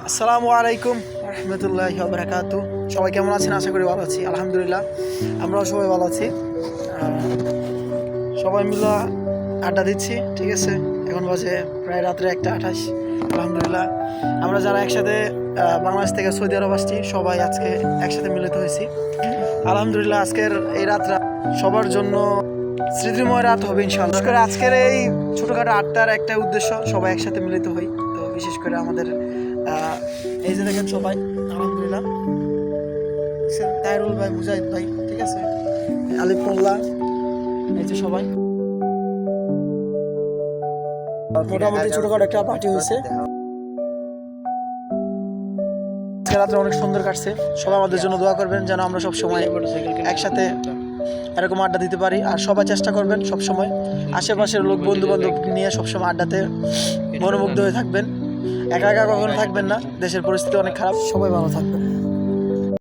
আসসালামু আলাইকুম রহমতুল্লাহি ওয়া বারাকাতুহু। সবাই কেমন আছেন? আশা করি ভালো আছি, আলহামদুলিল্লাহ আমরাও সবাই ভালো আছি। সবাই মিলে আড্ডা দিচ্ছি, ঠিক আছে। এখন বাজে প্রায় রাত্রে 1:28। আলহামদুলিল্লাহ আমরা যারা একসাথে বাংলাদেশ থেকে সৌদি আরব আসছি সবাই আজকে একসাথে মিলিত হয়েছি। আলহামদুলিল্লাহ আজকের এই রাতটা সবার জন্য স্মৃতিময় রাত হবে ইনশাআল্লাহ। বিশেষ করে আজকের এই ছোটোখাটো আড্ডার একটা উদ্দেশ্য সবাই একসাথে মিলিত হই। তো বিশেষ করে আমাদের এই যে দেখেন সবাই আলহামদুলিল্লাহ, তাইরুল ভাই, মুজাহিদ ভাই, ঠিক আছে, আলিফ মোল্লা, এই যে সবাই মোটামুটি ছোটখাটো একটা পার্টি হয়েছে। আজকে রাত্রে অনেক সুন্দর কাটছে। সবাই আমাদের জন্য দোয়া করবেন যেন আমরা সব সময় একসাথে এরকম আড্ডা দিতে পারি। আর সবাই চেষ্টা করবেন সব সময় আশেপাশের লোক, বন্ধু বান্ধব নিয়ে সবসময় আড্ডাতে মনোমুগ্ধ হয়ে থাকবেন। একা একা কখনো থাকবেন না, দেশের পরিস্থিতি অনেক খারাপ। সবাই ভালো থাকবেন।